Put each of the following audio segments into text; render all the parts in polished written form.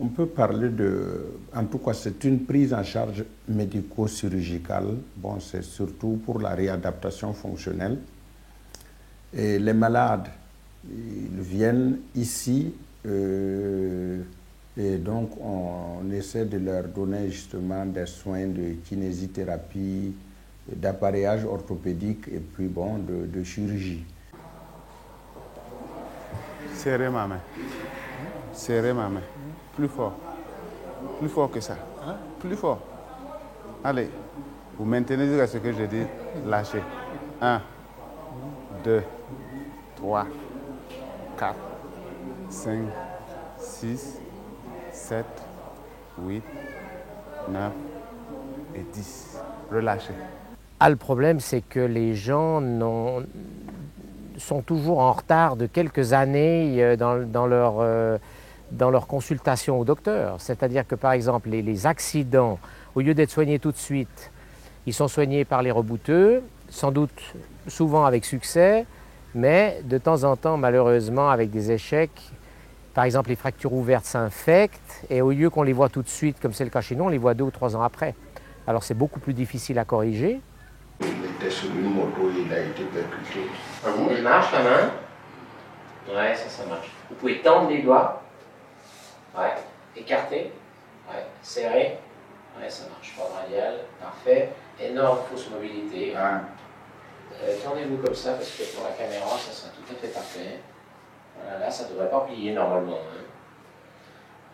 on peut parler de... En tout cas, c'est une prise en charge médico-chirurgicale. Bon, c'est surtout pour la réadaptation fonctionnelle. Et les malades, ils viennent ici et donc on essaie de leur donner justement des soins de kinésithérapie, d'appareillage orthopédique et puis bon, de chirurgie. Serrez ma main. Serrez ma main. Plus fort. Plus fort que ça. Plus fort. Allez. Vous maintenez jusqu'à ce que je dis lâchez. 1, 2, 3, 4, 5, 6, 7, 8, 9 et 10. Relâchez. Ah, le problème, c'est que les gens sont toujours en retard de quelques années dans leur consultation au docteur. C'est-à-dire que, par exemple, les accidents, au lieu d'être soignés tout de suite, ils sont soignés par les rebouteux, sans doute souvent avec succès, mais de temps en temps, malheureusement, avec des échecs. Par exemple, les fractures ouvertes s'infectent et au lieu qu'on les voit tout de suite, comme c'est le cas chez nous, on les voit 2 ou 3 ans après. Alors c'est beaucoup plus difficile à corriger. Il était sur une moto, il a été percuté. Elle marche la main? Ouais, ça marche. Vous pouvez tendre les doigts. Ouais. Écarter. Ouais. Serrer. Ouais, ça marche. Pas radial. Parfait. Énorme fausse mobilité. Tournez-vous comme ça parce que pour la caméra, ça sera tout à fait parfait. Voilà, là, ça ne devrait pas plier normalement. Hein.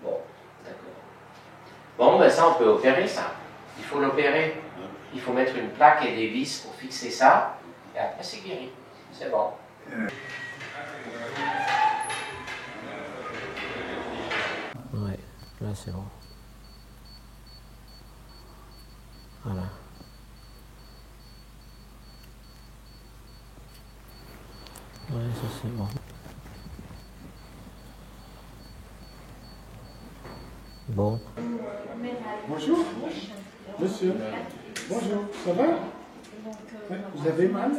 Bon, d'accord. Bon, ben ça, on peut opérer ça. Il faut l'opérer. Il faut mettre une plaque et des vis pour fixer ça. Et après, c'est guéri. C'est bon. Ouais, là, c'est bon. Voilà. Ouais, ça c'est bon. Bon. Bonjour, monsieur. Bonjour, ça va? Vous avez mal?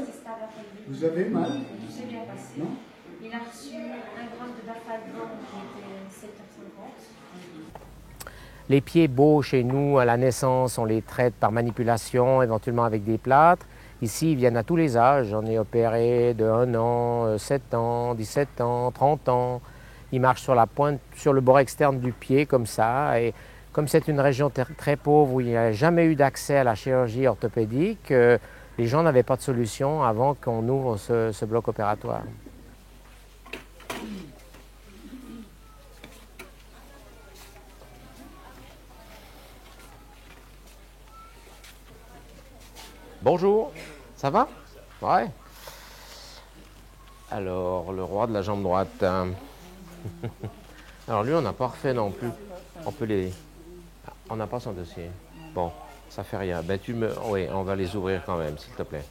Vous avez mal? Tout s'est bien passé. Non? Il a reçu 1 gramme de Bafalgan qui était 7,50 €. Les pieds beaux chez nous, à la naissance, on les traite par manipulation, éventuellement avec des plâtres. Ici, ils viennent à tous les âges. J'en ai opéré de 1 an, 7 ans, 17 ans, 30 ans. Ils marchent sur la pointe, sur le bord externe du pied, comme ça. Et comme c'est une région très pauvre où il n'y a jamais eu d'accès à la chirurgie orthopédique, les gens n'avaient pas de solution avant qu'on ouvre ce bloc opératoire. Bonjour, ça va? Ouais. Alors, le roi de la jambe droite. Alors lui, on n'a pas refait non plus. On peut les... On n'a pas son dossier. Bon, ça fait rien. Ben oui, on va les ouvrir quand même, s'il te plaît.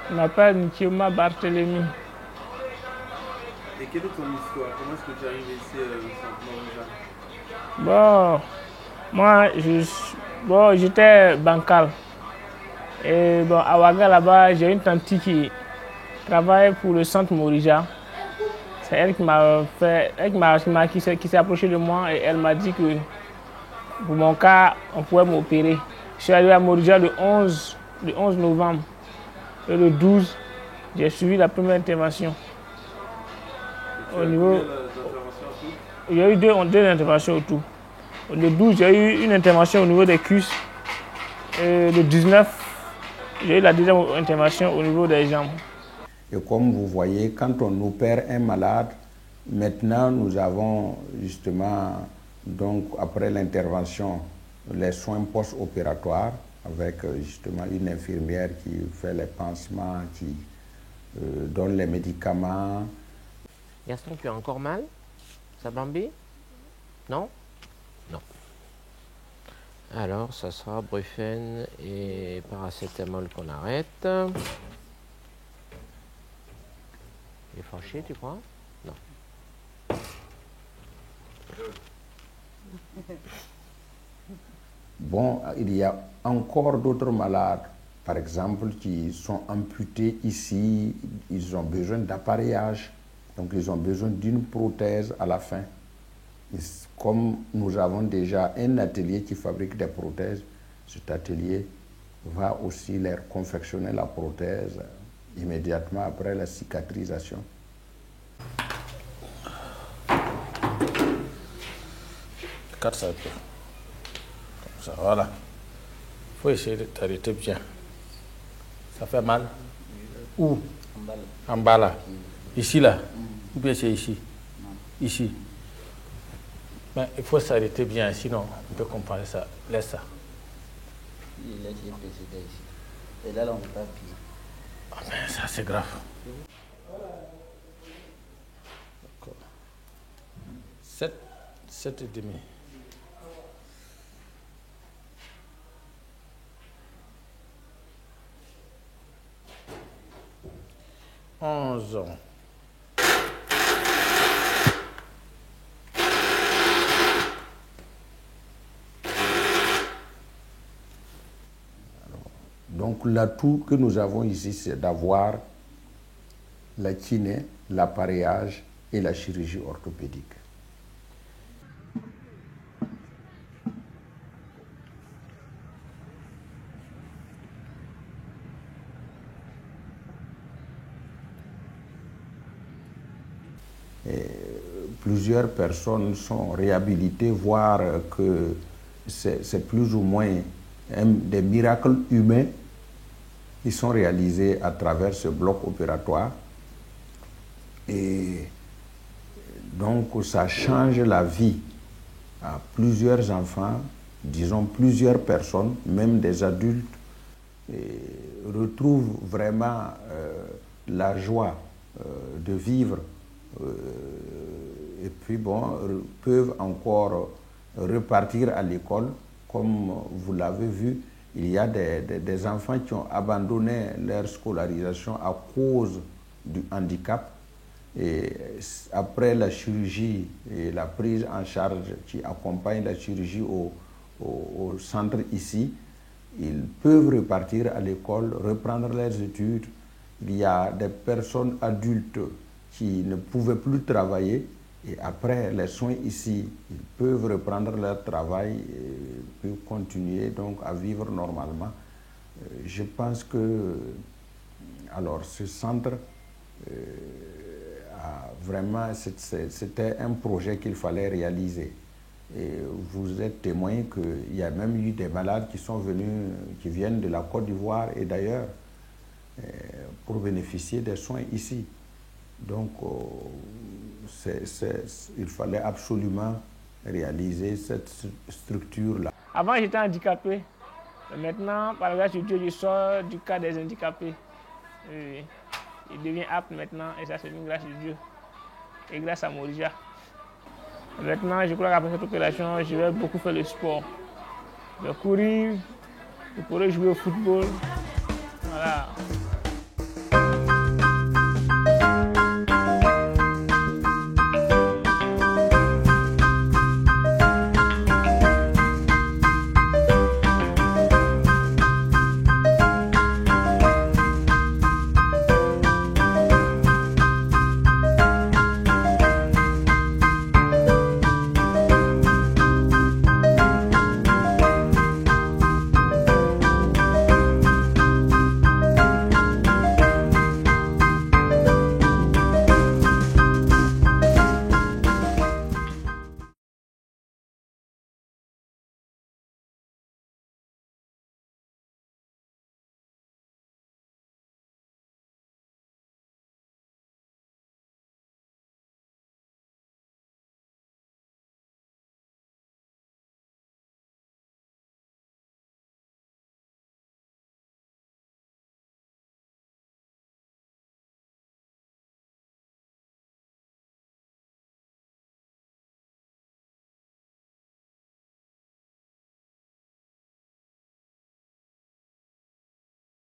Je m'appelle Nkioma Barthélemy. Et quelle est ton histoire? Comment est-ce que tu arrives ici au Centre Maurice? Bon, moi, j'étais bancal. Et bon, à Ouaga, là-bas, j'ai une tante qui travaille pour le centre Morija. C'est elle qui s'est approchée de moi et elle m'a dit que pour mon cas, on pouvait m'opérer. Je suis arrivé à Morija le 11 novembre. Et le 12, j'ai suivi la première intervention. Au niveau, il y a eu deux interventions autour. Le 12, j'ai eu une intervention au niveau des cuisses. Et le 19, j'ai eu la deuxième intervention au niveau des jambes. Et comme vous voyez, quand on opère un malade, maintenant nous avons justement, donc après l'intervention, les soins post-opératoires avec justement une infirmière qui fait les pansements, qui donne les médicaments. Gaston, tu as encore mal? Ça bambit? Non? Non. Alors, ça sera Brufen et paracétamol qu'on arrête. Il est fâché, tu crois? Non. Bon, il y a encore d'autres malades, par exemple, qui sont amputés ici, ils ont besoin d'appareillage. Donc ils ont besoin d'une prothèse à la fin. Et comme nous avons déjà un atelier qui fabrique des prothèses, cet atelier va aussi leur confectionner la prothèse immédiatement après la cicatrisation. Quatre ça peu. Comme ça, voilà. Il faut essayer de t'arrêter bien. Ça fait mal? Où? En bas là. Ici là? Ou bien c'est ici? Ici. Mais il faut s'arrêter bien, sinon on peut comparer ça. Laisse ça. Il a été précédé ici. Et là, on ne peut pas appuyer. Ah ben ça c'est grave. 7 et demi. 11 ans. Donc l'atout que nous avons ici, c'est d'avoir la kiné, l'appareillage et la chirurgie orthopédique. Et plusieurs personnes sont réhabilitées, voire que c'est plus ou moins des miracles humains qui sont réalisés à travers ce bloc opératoire. Et donc ça change la vie à plusieurs enfants, disons plusieurs personnes, même des adultes, et retrouvent vraiment la joie de vivre et puis bon, peuvent encore repartir à l'école. Comme vous l'avez vu, il y a des enfants qui ont abandonné leur scolarisation à cause du handicap. Et après la chirurgie et la prise en charge qui accompagne la chirurgie au centre ici, ils peuvent repartir à l'école, reprendre leurs études. Il y a des personnes adultes qui ne pouvaient plus travailler et après les soins ici, ils peuvent reprendre leur travail et peuvent continuer donc à vivre normalement. Je pense que alors ce centre vraiment c'était un projet qu'il fallait réaliser. Et vous êtes témoin qu'il y a même eu des malades qui sont venus, qui viennent de la Côte d'Ivoire et d'ailleurs pour bénéficier des soins ici. Donc, il fallait absolument réaliser cette structure-là. Avant, j'étais handicapé. Maintenant, par la grâce de Dieu, je sors du cas des handicapés. Il devient apte maintenant, et ça, c'est une grâce de Dieu. Et grâce à Morija. Maintenant, je crois qu'après cette opération, je vais beaucoup faire le sport. Je vais courir, je pourrai jouer au football. Voilà.